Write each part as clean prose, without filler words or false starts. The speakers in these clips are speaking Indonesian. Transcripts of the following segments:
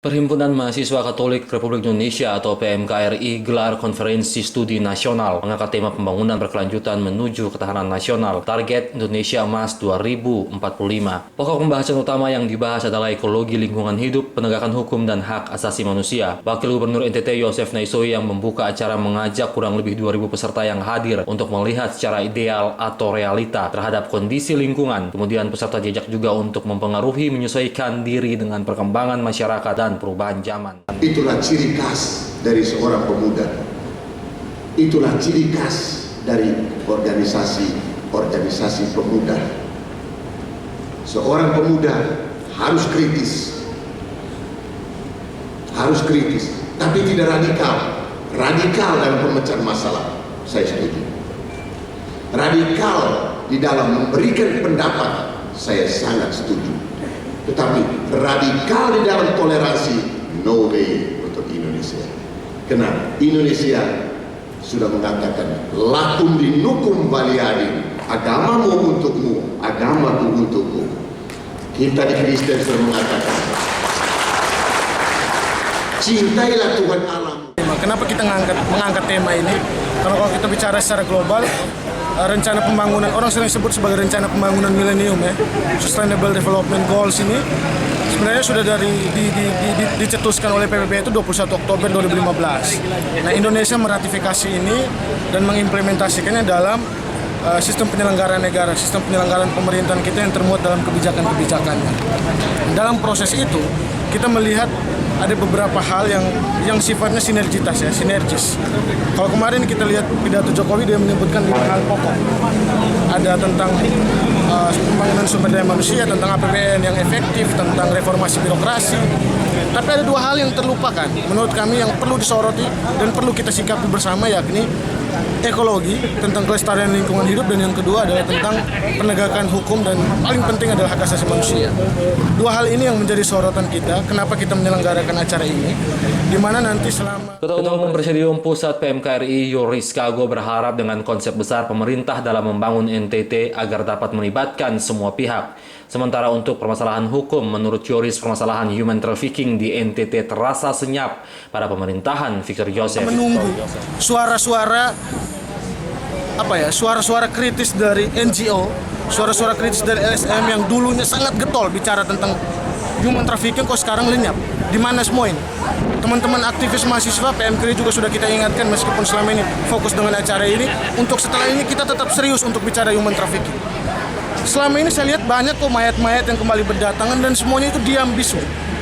Perhimpunan Mahasiswa Katolik Republik Indonesia atau PMKRI gelar konferensi studi nasional mengangkat tema pembangunan berkelanjutan menuju ketahanan nasional target Indonesia Emas 2045. Pokok pembahasan utama yang dibahas adalah ekologi lingkungan hidup, penegakan hukum dan hak asasi manusia. Wakil Gubernur NTT Yosef Naisoi yang membuka acara mengajak kurang lebih 2.000 peserta yang hadir untuk melihat secara ideal atau realita terhadap kondisi lingkungan. Kemudian peserta diajak juga untuk mempengaruhi menyesuaikan diri dengan perkembangan masyarakat dan perubahan zaman. Itulah ciri khas dari seorang pemuda. Itulah ciri khas dari organisasi pemuda. Seorang pemuda harus kritis. Tapi tidak radikal. Radikal dalam pemecahan masalah, saya setuju. Radikal di dalam memberikan pendapat, saya sangat setuju. Tetapi radikal di dalam toleransi, no way untuk Indonesia. Karena Indonesia sudah mengatakan lakum dinukum waliyadin, agamamu untukmu, agamaku untukku. Kita di Kristen sudah mengatakan cintailah Tuhan alam. Kenapa kita mengangkat tema ini? Kalau kita bicara secara global, rencana pembangunan, orang sering sebut sebagai rencana pembangunan milenium ya, Sustainable Development Goals ini sebenarnya sudah dicetuskan oleh PBB itu 21 Oktober 2015. Nah, Indonesia meratifikasi ini dan mengimplementasikannya dalam sistem penyelenggaraan negara, sistem penyelenggaraan pemerintahan kita yang termuat dalam kebijakan-kebijakannya. Dalam proses itu, kita melihat ada beberapa hal yang sifatnya sinergis. Kalau kemarin kita lihat pidato Jokowi, dia menyebutkan 5 hal pokok. Ada tentang pembangunan sumber daya manusia, tentang APBN yang efektif, tentang reformasi birokrasi. Tapi ada 2 hal yang terlupakan menurut kami yang perlu disoroti dan perlu kita sikapi bersama, yakni ekologi, tentang kelestarian lingkungan hidup, dan yang kedua adalah tentang penegakan hukum, dan paling penting adalah hak asasi manusia. 2 hal ini yang menjadi sorotan kita, kenapa kita menyelenggarakan acara ini, di mana nanti selama... Ketua Umum Presidium Pusat PMKRI Yoris Kago berharap dengan konsep besar pemerintah dalam membangun NTT agar dapat melibatkan semua pihak. Sementara untuk permasalahan hukum, menurut Yoris permasalahan human trafficking di NTT terasa senyap pada pemerintahan Victor Yosef. Menunggu suara-suara kritis dari NGO, suara-suara kritis dari LSM yang dulunya sangat getol bicara tentang human trafficking, kok sekarang lenyap. Di mana semua ini? Teman-teman aktivis mahasiswa PMKRI juga sudah kita ingatkan, meskipun selama ini fokus dengan acara ini, untuk setelah ini kita tetap serius untuk bicara human trafficking. Selama ini saya lihat banyak kok mayat-mayat yang kembali berdatangan dan semuanya itu diam bisu.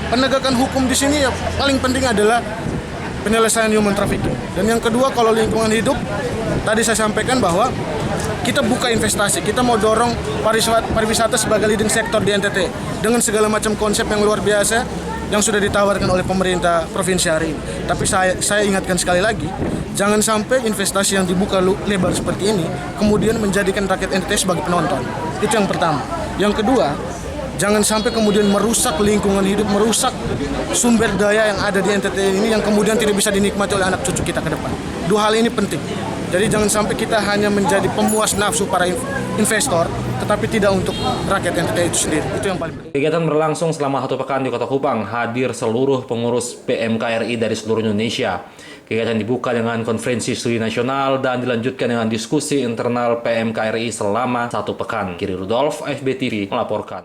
Penegakan hukum di sini ya paling penting adalah penyelesaian human trafficking. Dan yang kedua, kalau lingkungan hidup, tadi saya sampaikan bahwa kita buka investasi, kita mau dorong pariwisata sebagai leading sector di NTT dengan segala macam konsep yang luar biasa yang sudah ditawarkan oleh pemerintah provinsi hari ini. Tapi saya ingatkan sekali lagi, jangan sampai investasi yang dibuka lebar seperti ini kemudian menjadikan rakyat NTT sebagai penonton. Itu yang pertama. Yang kedua, jangan sampai kemudian merusak lingkungan hidup, merusak sumber daya yang ada di NTT ini yang kemudian tidak bisa dinikmati oleh anak cucu kita ke depan. 2 hal ini penting. Jadi jangan sampai kita hanya menjadi pemuas nafsu para investor, tetapi tidak untuk rakyat NTT itu sendiri. Itu yang paling penting. Kegiatan berlangsung selama 1 pekan di Kota Kupang, hadir seluruh pengurus PMKRI dari seluruh Indonesia. Kegiatan dibuka dengan konferensi studi nasional dan dilanjutkan dengan diskusi internal PMKRI selama 1 pekan. Kiri Rudolf, FB TV melaporkan.